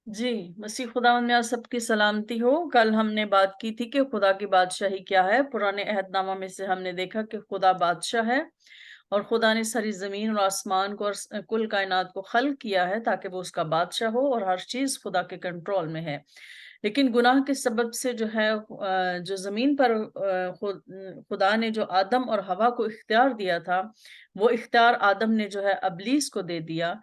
जी, मसीह खुदावंद में आप सबकी सलामती हो। कल हमने बात की थी कि खुदा की बादशाही क्या है। पुराने अहदनामा में से हमने देखा कि खुदा बादशाह है और खुदा ने सारी ज़मीन और आसमान को और कुल कायनात को खल्क किया है ताकि वो उसका बादशाह हो और हर चीज़ खुदा के कंट्रोल में है। लेकिन गुनाह के सबब से जो है जो ज़मीन पर खुदा ने जो आदम और हवा को इख्तियार दिया था, वो इख्तियार आदम ने जो है अबलीस को दे दिया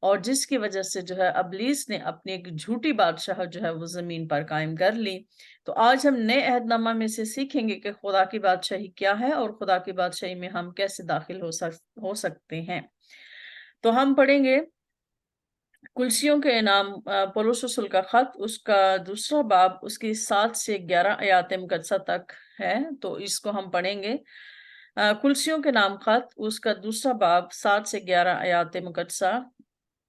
और जिसकी वजह से जो है अबलीस ने अपनी एक झूठी बादशाह जो है वो ज़मीन पर कायम कर ली। तो आज हम नए अहदनामा में से सीखेंगे कि खुदा की बादशाही क्या है और खुदा की बादशाही में हम कैसे दाखिल हो सकते हैं। तो हम पढ़ेंगे कुलसियों के नाम पौलुस रसूल का खत उसका दूसरा बाब उसकी 7 से 11 आयात मुकद्दसा तक है, तो इसको हम पढ़ेंगे। कुलसियों के नाम खत उसका दूसरा बाब 7 से 11 आयात मुकद्दसा।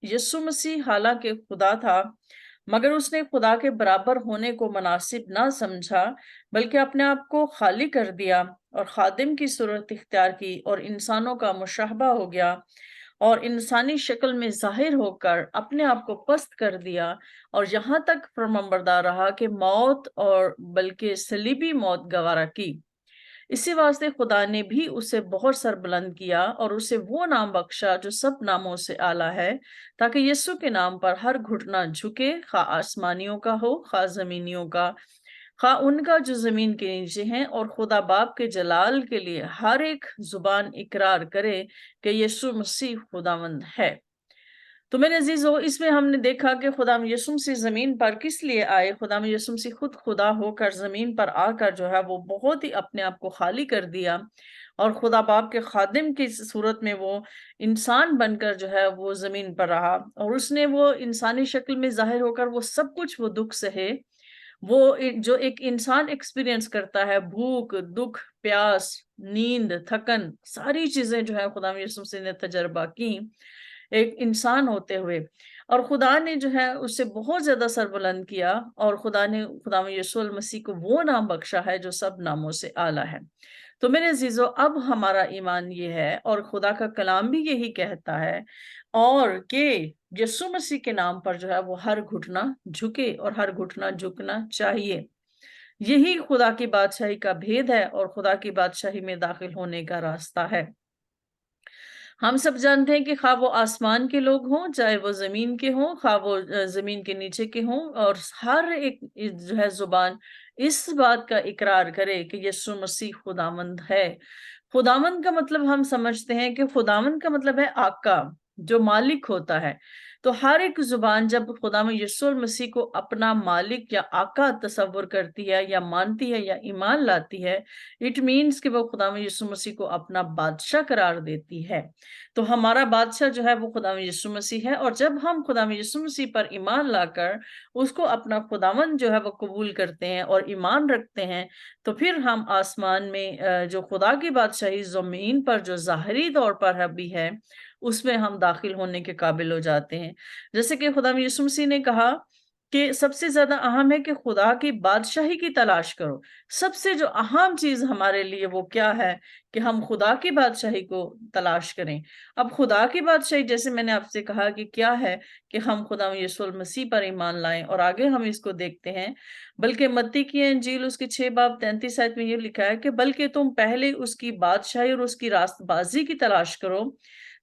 यीशु मसीह हालांकि खुदा था, मगर उसने खुदा के बराबर होने को मुनासिब ना समझा, बल्कि अपने आप को खाली कर दिया और खादिम की सूरत इख्तियार की और इंसानों का मुशाहबा हो गया और इंसानी शक्ल में ज़ाहिर होकर अपने आप को पस्त कर दिया और यहाँ तक फरमाबरदार रहा कि मौत और बल्कि सलीबी मौत गवारा की। इसी वास्ते खुदा ने भी उसे बहुत सरबुलंद किया और उसे वो नाम बख्शा जो सब नामों से आला है, ताकि यीशु के नाम पर हर घुटना झुके, खा आसमानियों का हो, खा जमीनियों का, खा उनका जो जमीन के नीचे हैं, और खुदा बाप के जलाल के लिए हर एक जुबान इकरार करे कि यीशु मसीह खुदावंद है। तो मेरे अजीजों, इसमें हमने देखा कि खुदा यीशु मसीह जमीन पर किस लिए आए। खुदा यीशु मसीह खुद खुदा होकर जमीन पर आकर जो है वो बहुत ही अपने आप को खाली कर दिया और खुदा बाप के खादिम की सूरत में वो इंसान बनकर जो है वो जमीन पर रहा और उसने वो इंसानी शक्ल में जाहिर होकर वो सब कुछ वो दुख सहे, वो जो एक इंसान एक्सपीरियंस करता है, भूख, दुख, प्यास, नींद, थकन, सारी चीजें जो है खुदा यीशु मसीह ने तजर्बा की एक इंसान होते हुए। और खुदा ने जो है उससे बहुत ज्यादा सरबुलंद किया और खुदा ने खुदा यीशु मसीह को वो नाम बख्शा है जो सब नामों से आला है। तो मेरे अजीजों, अब हमारा ईमान ये है और खुदा का कलाम भी यही कहता है और कि यीशु मसीह के नाम पर जो है वो हर घुटना झुके और हर घुटना झुकना चाहिए। यही खुदा की बादशाही का भेद है और खुदा की बादशाही में दाखिल होने का रास्ता है। हम सब जानते हैं कि खा वो आसमान के लोग हों, चाहे वो जमीन के हों, खा वो जमीन के नीचे के हों, और हर एक जो है जुबान इस बात का इकरार करे कि यीशु मसीह खुदावंद है। खुदावंद का मतलब हम समझते हैं कि खुदावंद का मतलब है आका, जो मालिक होता है। तो हर एक जुबान जब खुदा में यीशु मसीह को अपना मालिक या आका तस्वर करती है या मानती है या ईमान लाती है, इट मीन्स कि वो खुदा में यीशु मसीह को अपना बादशाह करार देती है। तो हमारा बादशाह जो है वो खुदा में यीशु मसीह है और जब हम खुदा में यीशु मसीह पर ईमान लाकर उसको अपना खुदावन जो है वो कबूल करते हैं और ईमान रखते हैं, तो फिर हम आसमान में जो खुदा की बादशाही जमीन पर जो ज़ाहिरी तौर पर अभी है, उसमें हम दाखिल होने के काबिल हो जाते हैं। जैसे कि खुदा यीशु मसीह ने कहा कि सबसे ज्यादा अहम है कि खुदा की बादशाही की तलाश करो। सबसे जो अहम चीज हमारे लिए वो क्या है कि हम खुदा की बादशाही को तलाश करें। अब खुदा की बादशाही, जैसे मैंने आपसे कहा कि क्या है, कि हम खुदा यीशु मसीह पर ईमान लाएं और आगे हम इसको देखते हैं। बल्कि मत्ती की इंजील उसके 6 बाब 33 आयत में ये लिखा है कि बल्कि तुम पहले उसकी बादशाही और उसकी रास्तबाजी की तलाश करो,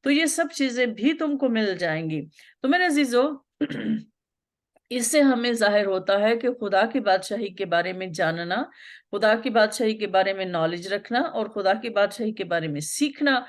तो ये सब चीजें भी तुमको मिल जाएंगी। तो मेरे अजीजों, इससे हमें जाहिर होता है कि खुदा की बादशाही के बारे में जानना, खुदा की बादशाही के बारे में नॉलेज रखना और खुदा की बादशाही के बारे में सीखना,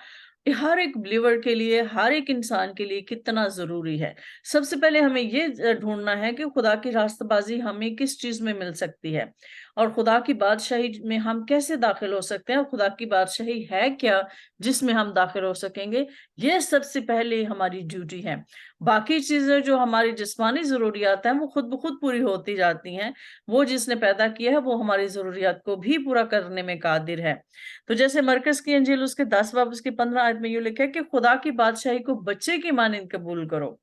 ये हर एक बिलीवर के लिए, हर एक इंसान के लिए कितना जरूरी है। सबसे पहले हमें ये ढूंढना है कि खुदा की रास्तबाजी हमें किस चीज में मिल सकती है और खुदा की बादशाही में हम कैसे दाखिल हो सकते हैं और खुदा की बादशाही है क्या जिसमें हम दाखिल हो सकेंगे। ये सबसे पहले हमारी ड्यूटी है। बाकी चीजें जो हमारी जिस्मानी जरूरियात हैं वो खुद ब खुद पूरी होती जाती हैं। वो जिसने पैदा किया है वो हमारी जरूरियात को भी पूरा करने में कादिर है। तो जैसे मरकस की इंजील उसके 10 बाब उसके 15 आयत में ये लिखा है कि खुदा की बादशाही को बच्चे की मानिंद कबूल करो।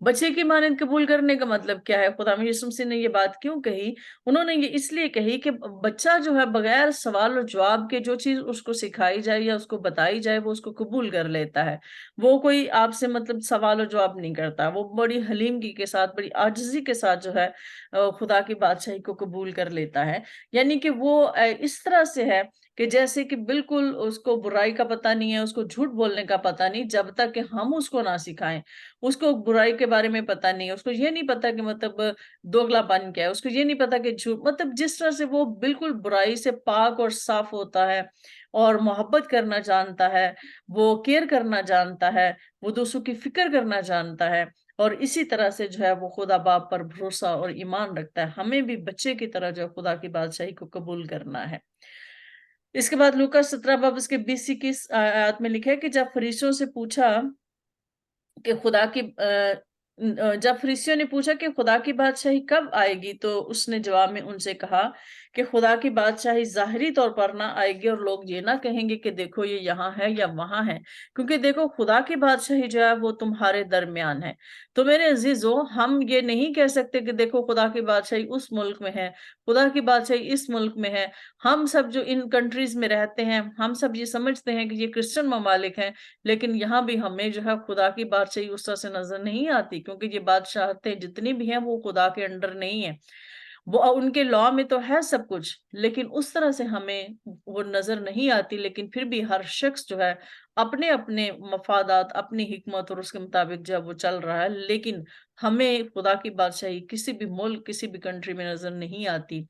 बच्चे की मानद कबूल करने का मतलब क्या है? खुदा यीशु मसीह ने ये बात क्यों कही? उन्होंने ये इसलिए कही कि बच्चा जो है बगैर सवाल और जवाब के जो चीज़ उसको सिखाई जाए या उसको बताई जाए वो उसको कबूल कर लेता है। वो कोई आपसे मतलब सवाल और जवाब नहीं करता। वो बड़ी हलीमगी के साथ, बड़ी आजिज़ी के साथ जो है खुदा की बादशाही को कबूल कर लेता है। यानी कि वो इस तरह से है कि जैसे कि बिल्कुल उसको बुराई का पता नहीं है, उसको झूठ बोलने का पता नहीं, जब तक कि हम उसको ना सिखाएँ। उसको बुराई के बारे में पता नहीं है, उसको ये नहीं पता कि मतलब दोगलापन क्या है, उसको ये नहीं पता कि झूठ, मतलब जिस तरह से वो बिल्कुल बुराई से पाक और साफ होता है और मोहब्बत करना जानता है, वो केयर करना जानता है, वो दूसरों की फ़िक्र करना जानता है और इसी तरह से जो है वो खुदा बाप पर भरोसा और ईमान रखता है। हमें भी बच्चे की तरह जो है खुदा की बादशाही को कबूल करना है। इसके बाद लूका 17 बाब उसके 20-21 आयत में लिखा है कि जब फरीसियों से पूछा कि खुदा की जब फरीसियों ने पूछा कि खुदा की बादशाही कब आएगी, तो उसने जवाब में उनसे कहा कि खुदा की बादशाही ज़ाहिरी तौर पर ना आएगी और लोग ये ना कहेंगे कि देखो ये यहाँ है या वहाँ है, क्योंकि देखो खुदा की बादशाही जो है वो तुम्हारे दरमियान है। तो मेरे अजीजों, हम ये नहीं कह सकते कि देखो खुदा की बादशाही उस मुल्क में है, खुदा की बादशाही इस मुल्क में है। हम सब जो इन कंट्रीज में रहते हैं, हम सब ये समझते हैं कि ये क्रिश्चियन ममालिक हैं, लेकिन यहाँ भी हमें जो है खुदा की बादशाही उस तरह से नजर नहीं आती, क्योंकि ये बादशाहतें जितनी भी हैं वो खुदा के अंडर नहीं है। वो उनके लॉ में तो है सब कुछ, लेकिन उस तरह से हमें वो नजर नहीं आती। लेकिन फिर भी हर शख्स जो है अपने अपने मफादात, अपनी हिकमत और उसके मुताबिक जो है वो चल रहा है, लेकिन हमें खुदा की बादशाही किसी भी मुल्क, किसी भी कंट्री में नजर नहीं आती।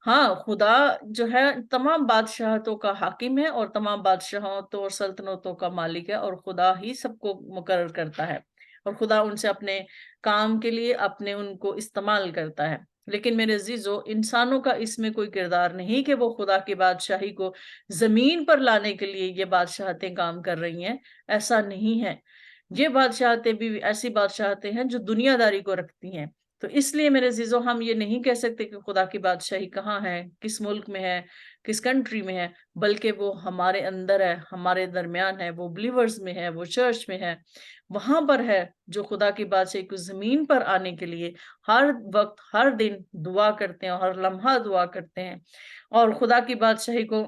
हाँ, खुदा जो है तमाम बादशाहतों का हाकिम है और तमाम बादशाहतों और सल्तनतों का मालिक है और खुदा ही सबको मुकर्रर करता है और खुदा उनसे अपने काम के लिए अपने उनको इस्तेमाल करता है। लेकिन मेरे अजीजों, इंसानों का इसमें कोई किरदार नहीं कि वो खुदा की बादशाही को ज़मीन पर लाने के लिए ये बादशाहतें काम कर रही हैं, ऐसा नहीं है। ये बादशाहतें भी ऐसी बादशाहतें हैं जो दुनियादारी को रखती हैं। तो इसलिए मेरे अजीजों, हम ये नहीं कह सकते कि खुदा की बादशाही कहाँ है, किस मुल्क में है, किस कंट्री में है, बल्कि वो हमारे अंदर है, हमारे दरमियान है, वो बिलीवर्स में है, वो चर्च में है, वहां पर है, जो खुदा की बादशाही को जमीन पर आने के लिए हर वक्त, हर दिन दुआ करते हैं और हर लम्हा दुआ करते हैं और खुदा की बादशाही को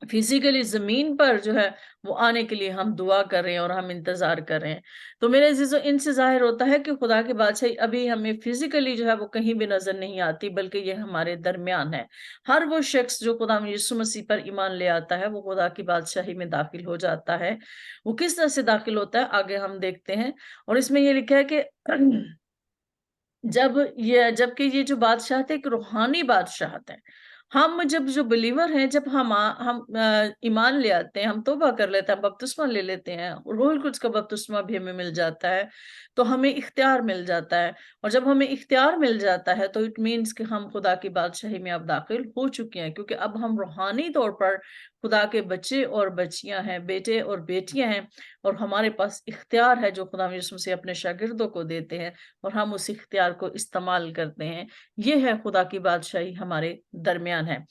फिजिकली जमीन पर जो है वो आने के लिए हम दुआ कर रहे हैं और हम इंतजार कर रहे हैं। तो मेरे अजीजों, इनसे जाहिर होता है कि खुदा की बादशाही अभी हमें फिजिकली जो है वो कहीं भी नजर नहीं आती, बल्कि ये हमारे दरमियान है। हर वो शख्स जो खुदा यीशु मसीह पर ईमान ले आता है वो खुदा की बादशाही में दाखिल हो जाता है। वो किस तरह से दाखिल होता है आगे हम देखते हैं। और इसमें ये लिखा है कि जबकि ये जो बादशाहत है एक रूहानी बादशाहत है। हम जब जो बिलीवर हैं, जब हम ईमान ले आते हैं, हम तौबा कर लेते हैं, बपतिस्मा ले लेते हैं, रूहुल कुद्स का बपतिस्मा भी हमें मिल जाता है, तो हमें इख्तियार मिल जाता है। और जब हमें इख्तियार मिल जाता है तो इट मीन्स कि हम खुदा की बादशाही में अब दाखिल हो चुके हैं, क्योंकि अब हम रूहानी तौर पर खुदा के बच्चे और बच्चियां हैं, बेटे और बेटियां हैं और हमारे पास इख्तियार है जो खुदा यीशु मसीह अपने शागिर्दों को देते हैं और हम उस इख्तियार को इस्तेमाल करते हैं। ये है खुदा की बादशाही हमारे दरमियान है।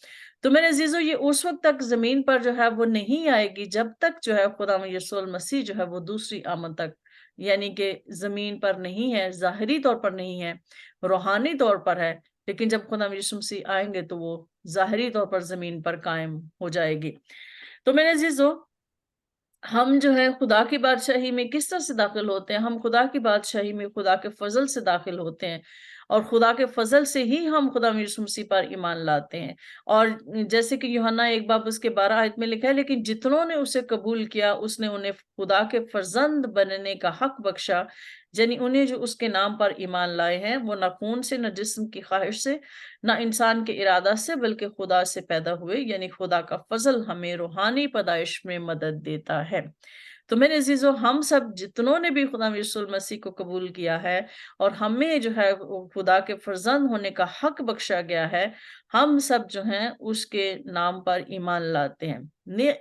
तो मेरे अजीजों, ये उस वक्त तक जमीन पर जो है वो नहीं आएगी जब तक जो है खुदा यीशु मसीह जो है वो दूसरी आमद तक, यानी कि जमीन पर नहीं है, ज़ाहिरी तौर पर नहीं है, रूहानी तौर पर है। लेकिन जब खुदा यीशु मसीह आएंगे तो वो ज़ाहिरी तौर पर जमीन पर कायम हो जाएगी। तो मेरे अजीजों, हम जो है खुदा की बादशाही में किस तरह से दाखिल होते हैं? हम खुदा की बादशाही में खुदा के फजल से दाखिल होते हैं और खुदा के फजल से ही हम खुदा यीशु मसीह पर ईमान लाते हैं। और जैसे कि यूहन्ना 1 बाब उसके 12 आयत में लिखा है, लेकिन जितनों ने उसे कबूल किया उसने उन्हें खुदा के फर्जंद बनने का हक बख्शा, यानी उन्हें जो उसके नाम पर ईमान लाए हैं, वो न खून से, न जिस्म की ख्वाहिश से, ना इंसान के इरादा से, बल्कि खुदा से पैदा हुए। यानी खुदा का फजल हमें रूहानी पैदाइश में मदद देता है। तो मेरे अजीजों, हम सब जितनों ने भी खुदा यीशु मसीह को कबूल किया है और हमें जो है वो खुदा के फर्जंद होने का हक बख्शा गया है, हम सब जो हैं उसके नाम पर ईमान लाते हैं।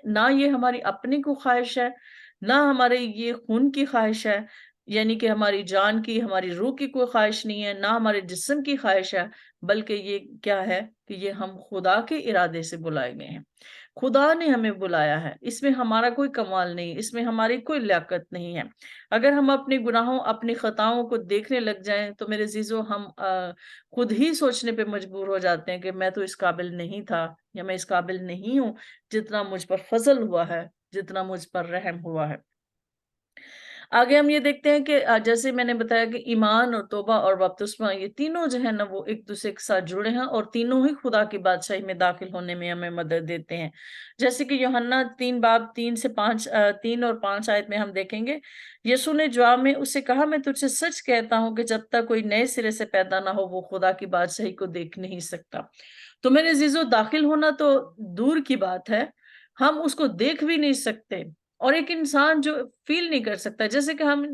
ना ये हमारी अपनी को ख्वाहिश है, ना हमारे ये खून की ख्वाहिश है, यानी कि हमारी जान की, हमारी रूह की कोई ख्वाहिश नहीं है, ना हमारे जिस्म की ख्वाहिश है, बल्कि ये क्या है कि ये हम खुदा के इरादे से बुलाए गए हैं। खुदा ने हमें बुलाया है, इसमें हमारा कोई कमाल नहीं, इसमें हमारी कोई लियाकत नहीं है। अगर हम अपने गुनाहों, अपनी खताओं को देखने लग जाएं तो मेरे अजीजों, हम खुद ही सोचने पे मजबूर हो जाते हैं कि मैं तो इस काबिल नहीं था, या मैं इस काबिल नहीं हूं जितना मुझ पर फजल हुआ है, जितना मुझ पर रहम हुआ है। आगे हम ये देखते हैं कि जैसे मैंने बताया कि ईमान और तौबा और बपतिस्मा, ये तीनों जो है ना, वो एक दूसरे के साथ जुड़े हैं और तीनों ही खुदा की बादशाही में दाखिल होने में हमें मदद देते हैं। जैसे कि यूहन्ना 3 बाब 3 से 5 3 और 5 आयत में हम देखेंगे, यीशु ने जवाब में उससे कहा, मैं तुझसे सच कहता हूं कि जब तक कोई नए सिरे से पैदा ना हो वो खुदा की बादशाही को देख नहीं सकता। तो मेरे अजीजों, दाखिल होना तो दूर की बात है, हम उसको देख भी नहीं सकते। और एक इंसान जो फील नहीं कर सकता, जैसे कि हम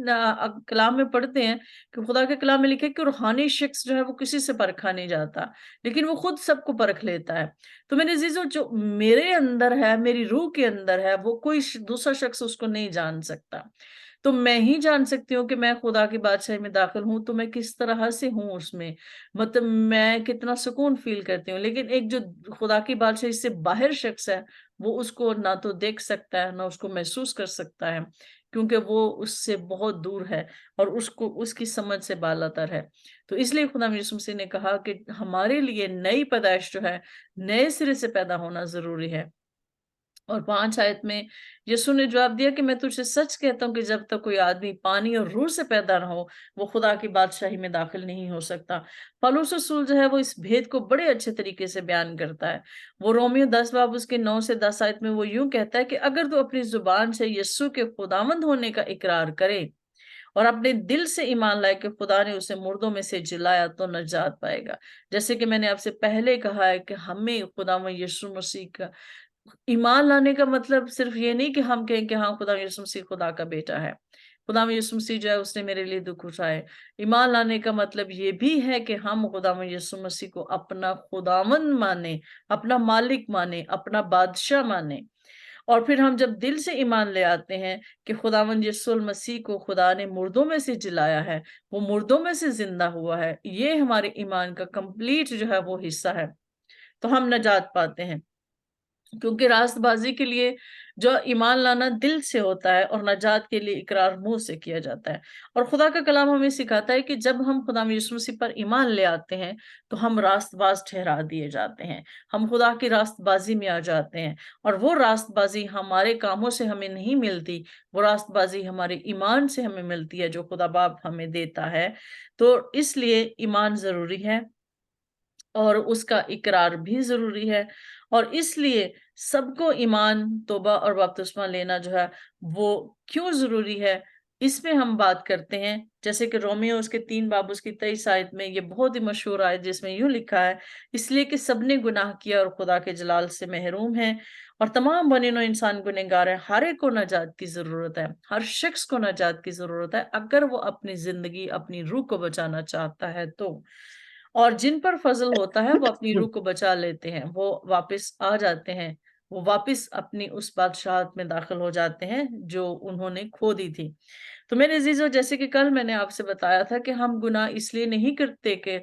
कलाम में पढ़ते हैं कि खुदा के कलाम में लिखे कि रूहानी शख्स जो है वो किसी से परखा नहीं जाता, लेकिन वो खुद सबको परख लेता है। तो मेरे अजीजों, जो मेरे अंदर है, मेरी रूह के अंदर है, वो कोई दूसरा शख्स उसको नहीं जान सकता। तो मैं ही जान सकती हूँ कि मैं खुदा की बादशाही में दाखिल हूँ तो मैं किस तरह से हूँ उसमें, मतलब मैं कितना सुकून फील करती हूँ। लेकिन एक जो खुदा की बादशाही से बाहर शख्स है, वो उसको ना तो देख सकता है, ना उसको महसूस कर सकता है, क्योंकि वो उससे बहुत दूर है और उसको उसकी समझ से बालातर है। तो इसलिए खुदा यीशु मसीह ने कहा कि हमारे लिए नई पैदाइश जो है, नए सिरे से पैदा होना जरूरी है। और 5 आयत में यीशु ने जवाब दिया कि मैं तुझे सच कहता हूँ कि जब तक कोई आदमी पानी और रूह से पैदा ना हो, वो खुदा की बादशाही में दाखिल नहीं हो सकता। पौलुस रसूल जो है वो इस भेद को बड़े अच्छे तरीके से बयान करता है। वो रोमियो 10 बाब उसके 9 से 10 आयत में वो यूं कहता है कि अगर तू अपनी जुबान से यीशु के खुदावंद होने का इकरार करे और अपने दिल से ईमान लाए कि खुदा ने उसे मुर्दों में से जिलाया, तो नजात पाएगा। जैसे कि मैंने आपसे पहले कहा है कि हमें खुदावंद यीशु मसीह का ईमान लाने का मतलब सिर्फ ये नहीं कि हम कहें कि हाँ, खुदा यीशु मसीह खुदा का बेटा है, खुदा यीशु मसीह जो है उसने मेरे लिए दुख उठाए। ईमान लाने का मतलब ये भी है कि हम खुदा यीशु मसीह को अपना खुदावंद माने, अपना मालिक माने, अपना बादशाह माने। और फिर हम जब दिल से ईमान ले आते हैं कि खुदावंद यीशु मसीह को खुदा ने मुर्दों में से जिलाया है, वो मुर्दों में से जिंदा हुआ है, ये हमारे ईमान का कंप्लीट जो है वो हिस्सा है, तो हम नजात पाते हैं। क्योंकि रास्तबाजी के लिए जो ईमान लाना दिल से होता है और नजात के लिए इकरार मुंह से किया जाता है। और खुदा का कलाम हमें सिखाता है कि जब हम खुदा यीशु मसीह पर ईमान ले आते हैं तो हम रास्तबाज ठहरा दिए जाते हैं, हम खुदा की रास्तबाजी में आ जाते हैं। और वो रास्तबाजी हमारे कामों से हमें नहीं मिलती, वो रास्तबाजी हमारे ईमान से हमें मिलती है जो खुदा बाप हमें देता है। तो इसलिए ईमान जरूरी है और उसका इकरार भी जरूरी है। और इसलिए सबको ईमान, तौबा और बपतिस्मा लेना जो है वो क्यों जरूरी है, इसमें हम बात करते हैं। जैसे कि रोमियो उसके 3 बाब उसकी 23 आयत में ये बहुत ही मशहूर आयत जिसमें यूं लिखा है, इसलिए कि सबने गुनाह किया और खुदा के जलाल से महरूम है और तमाम बने नो इंसान गुनहगार है। हर एक को नजात की जरूरत है, हर शख्स को नजात की जरूरत है, अगर वो अपनी जिंदगी, अपनी रूह को बचाना चाहता है तो। और जिन पर फजल होता है वो अपनी रूह को बचा लेते हैं, वो वापस आ जाते हैं, वो वापस अपनी उस बादशाहत में दाखिल हो जाते हैं जो उन्होंने खो दी थी। तो मेरे अजीजों, जैसे कि कल मैंने आपसे बताया था कि हम गुनाह इसलिए नहीं करते कि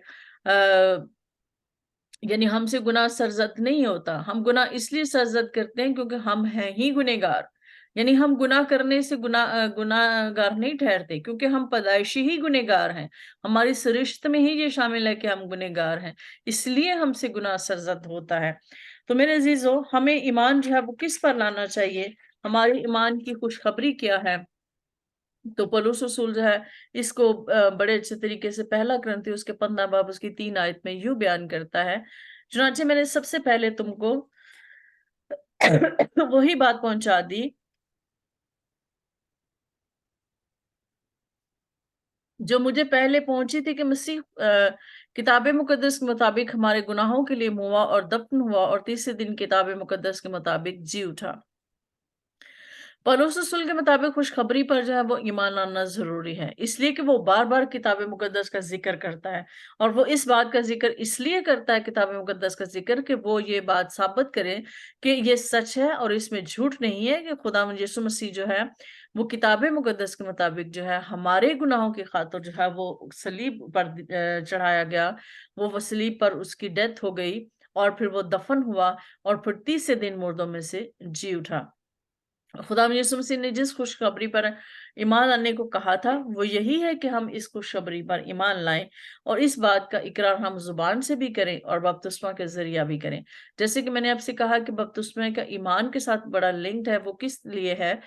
यानी हमसे गुनाह सरजद नहीं होता, हम गुनाह इसलिए सरजद करते हैं क्योंकि हम हैं ही गुनहगार। यानी हम गुनाह करने से गुनाहगार नहीं ठहरते, क्योंकि हम पैदाइशी ही गुनहगार हैं, हमारी सरिश्त में ही ये शामिल है कि हम गुनहगार हैं, इसलिए हमसे गुनाह सरजद होता है। तो मेरे अजीजों, हमें ईमान जो है वो किस पर लाना चाहिए, हमारे ईमान की खुशखबरी क्या है। तो पौलुस रसूल जो है इसको बड़े अच्छे तरीके से पहला ग्रंथी उसके 15 बाब उसकी 3 आयत में यूं बयान करता है, चुनांचे मैंने सबसे पहले तुमको वही बात पहुंचा दी जो मुझे पहले पहुंची थी कि मसीह किताब मुकद्दस के मुताबिक हमारे गुनाहों के लिए मुआ और दफन हुआ और तीसरे दिन किताब मुकद्दस के मुताबिक जी उठा। पौलुस रसूल के मुताबिक खुशखबरी पर जो है वो ईमान लाना जरूरी है, इसलिए कि वो बार बार किताब मुकद्दस का जिक्र करता है। और वो इस बात का जिक्र इसलिए करता है, किताब मुकद्दस का जिक्र, कि वो ये बात साबित करे कि ये सच है और इसमें झूठ नहीं है कि खुदा यीशु मसीह जो है वो किताब मुकद्दस के मुताबिक जो है हमारे गुनाहों की खातिर जो है वो सलीब पर चढ़ाया गया, वो सलीब पर उसकी डेथ हो गई और फिर वो दफन हुआ और फिर तीसरे दिन मुर्दों में से जी उठा। खुदा यीशु मसीह ने जिस खुशखबरी पर ईमान लाने को कहा था वो यही है कि हम इस खुशखबरी पर ईमान लाएं और इस बात का इकरार हम जुबान से भी करें और बपतिस्मा के जरिया भी करें। जैसे कि मैंने आपसे कहा कि बपतिस्मा का ईमान के साथ बड़ा लिंक्ड है। वो किस लिए है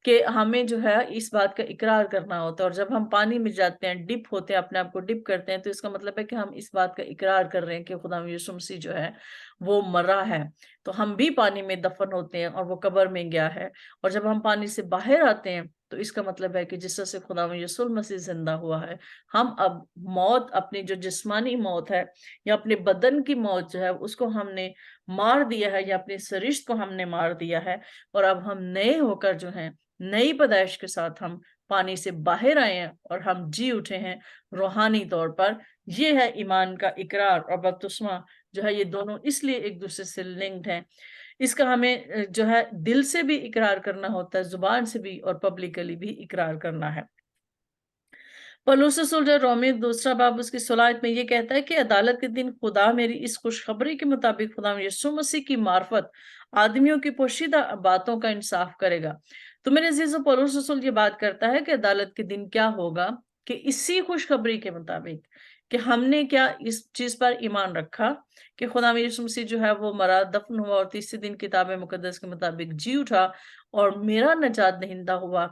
कि हमें जो है इस बात का इकरार करना होता है, और जब हम पानी में जाते हैं, डिप होते हैं, अपने आप को डिप करते हैं, तो इसका मतलब है कि हम इस बात का इकरार कर रहे हैं कि खुदा यीशु मसीह जो है वो मरा है। तो हम भी पानी में दफन होते हैं और वो कब्र में गया है, और जब हम पानी से बाहर आते हैं तो इसका मतलब है कि जिस तरह से खुदा यीशु मसीह जिंदा हुआ है, हम अब मौत, अपनी जो जिस्मानी मौत है या अपने बदन की मौत जो है उसको हमने मार दिया है, या अपने सरिश्त को हमने मार दिया है, और अब हम नए होकर जो हैं नई पैदाइश के साथ हम पानी से बाहर आए हैं और हम जी उठे हैं रूहानी तौर पर। ये है ईमान का इकरार और बपतिस्मा जो है, ये दोनों इसलिए एक दूसरे से लिंक्ड हैं। इसका हमें जो है दिल से भी इकरार करना होता है, जुबान से भी, और पब्लिकली भी इकरार करना है। पौलुस रसूल जो रोमी 2 बाब उसकी 16 में ये कहता है कि अदालत के दिन खुदा मेरी इस खुशखबरी के मुताबिक खुदा यीशु मसीह की मार्फत आदमियों की पोशीदा बातों का इंसाफ करेगा। तो मेरे अजीजों, पौलुस रसूल ये बात करता है कि अदालत के दिन क्या होगा, कि इसी खुशखबरी के मुताबिक कि हमने क्या इस चीज पर ईमान रखा कि खुदा यीशु मसीह जो है वो मरा, दफन हुआ और तीसरे दिन किताब मुकद्दस के मुताबिक जी उठा, और मेरा निजात दहिंदा हुआ।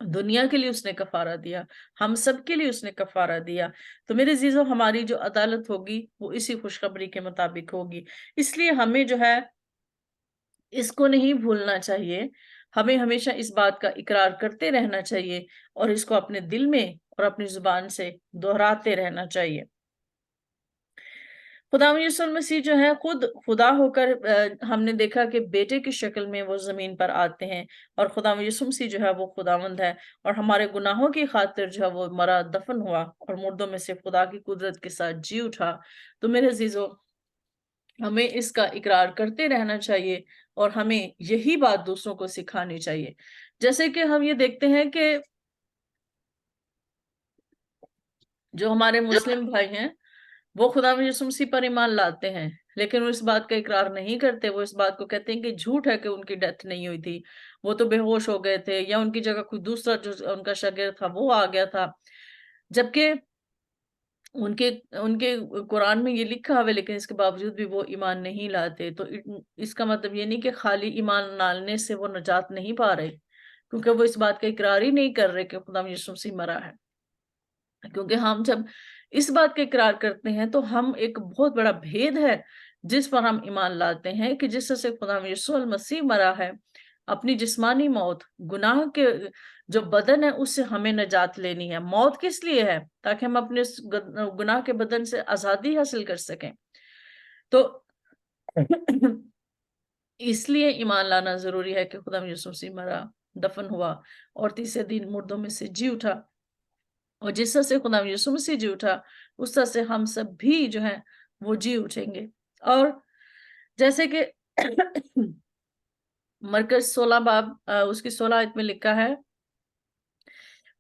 दुनिया के लिए उसने कफारा दिया, हम सब के लिए उसने कफारा दिया। तो मेरे अजीजों, हमारी जो अदालत होगी वो इसी खुशखबरी के मुताबिक होगी। इसलिए हमें जो है इसको नहीं भूलना चाहिए। हमें हमेशा इस बात का इकरार करते रहना चाहिए और इसको अपने दिल में और अपनी जुबान से दोहराते रहना चाहिए। खुदा यीशु मसीह जो है खुद खुदा होकर हमने देखा कि बेटे की शक्ल में वो जमीन पर आते हैं, और खुदा यीशु मसीह जो है वो खुदावंद है, और हमारे गुनाहों की खातिर जो है वो मरा, दफन हुआ और मुर्दों में से खुदा की कुदरत के साथ जी उठा। तो मेरे अजीजों, हमें इसका इकरार करते रहना चाहिए और हमें यही बात दूसरों को सिखानी चाहिए। जैसे कि हम ये देखते हैं कि जो हमारे मुस्लिम भाई हैं वो खुदा यीशु मसीह पर ईमान लाते हैं, लेकिन वो इस बात का इकरार नहीं करते। वो इस बात को कहते हैं कि झूठ है कि उनकी डेथ नहीं हुई थी, वो तो बेहोश हो गए थे, या उनकी जगह कोई दूसरा जो उनका शागिर्द था वो आ गया था। जबकि उनके उनके कुरान में ये लिखा हुआ है, लेकिन इसके बावजूद भी वो ईमान नहीं लाते। तो इसका मतलब ये नहीं कि खाली ईमान लाने से वो निजात नहीं पा रहे, क्योंकि वो इस बात का इकरार ही नहीं कर रहे कि खुदा यीशु मसीह मरा है। क्योंकि हम जब इस बात का इकरार करते हैं तो हम एक बहुत बड़ा भेद है जिस पर हम ईमान लाते हैं, कि जिस तरह से खुदा यीशु मसीह मरा है, अपनी जिस्मानी मौत, गुनाह के जो बदन है उससे हमें निजात लेनी है। मौत किस लिए है? ताकि हम अपने गुनाह के बदन से आजादी हासिल कर सकें। तो इसलिए ईमान लाना जरूरी है कि खुदा यीशु मसीह मरा, दफन हुआ और तीसरे दिन मुर्दों में से जी उठा, और जिस तरह से खुदा यीशु मसीह जी उठा उस तरह से हम सब भी जो है वो जी उठेंगे। और जैसे कि मरकज 16 बाब उसकी 16 आयत में लिखा है,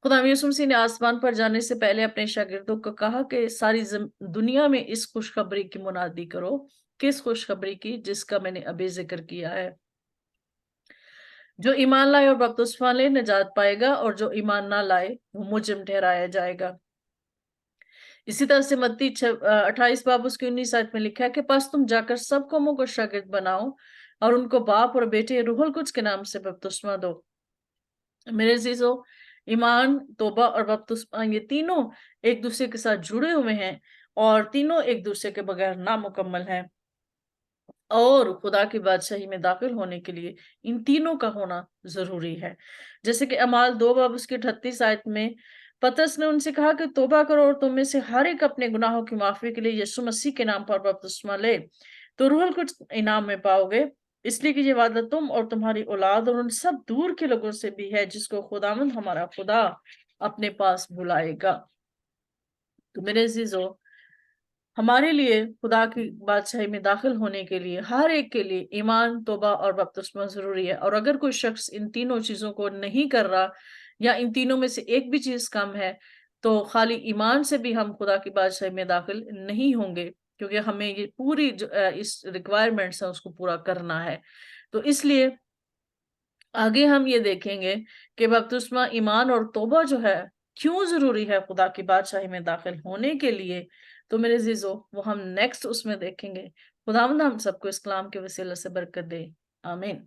खुदा यीशु मसीह ने आसमान पर जाने से पहले अपने शागिर्दों को कहा कि सारी दुनिया में इस खुशखबरी की मुनादी करो। किस खुशखबरी की? जिसका मैंने अभी जिक्र किया है। जो ईमान लाए और बपतिस्मा ले निजात पाएगा, और जो ईमान ना लाए वो मुजरिम ठहराया जाएगा। इसी तरह से मत्ती 28 बाब उसकी 19 आयत में लिखा है कि बस तुम जाकर सब कौमों को शागिर्द बनाओ और उनको बाप और बेटे रूहुल कुद्स के नाम से बपतिस्मा दो। मेरे अजीजों, ईमान, तौबा और बपतिस्मा ये तीनों एक दूसरे के साथ जुड़े हुए हैं, और तीनों एक दूसरे के बगैर नामुकम्मल हैं। और खुदा की बादशाही में दाखिल होने के लिए इन तीनों का होना जरूरी है। जैसे कि अमाल 2 बाब उसकी 38 आयत में पतरस ने उनसे कहा कि तौबा करो और तुम में से हर एक अपने गुनाहों की माफी के लिए यीशु मसीह के नाम पर बपतिस्मा ले, तो रूहुल कुद्स इनाम में पाओगे। इसलिए कि ये वादा तुम और तुम्हारी औलाद और उन सब दूर के लोगों से भी है जिसको खुदावंद हमारा खुदा अपने पास बुलाएगा। तो मेरे अजीजों, हमारे लिए खुदा की बादशाही में दाखिल होने के लिए हर एक के लिए ईमान, तौबा और बपतिस्मा जरूरी है। और अगर कोई शख्स इन तीनों चीजों को नहीं कर रहा, या इन तीनों में से एक भी चीज कम है, तो खाली ईमान से भी हम खुदा की बादशाही में दाखिल नहीं होंगे। کیونکہ ہمیں یہ پوری اس ریکوائرمنٹس ہے اس کو پورا کرنا ہے. تو اس لیے آگے ہم یہ دیکھیں گے کہ بپتسمہ ایمان اور توبہ جو ہے کیوں ضروری ہے خدا کی بادشاہی میں داخل ہونے کے لیے. تو میرے عزیزو وہ ہم نیکسٹ اس میں دیکھیں گے. خداوند ہم سب کو اس کلام کے وسیلے سے برکت دے. آمین.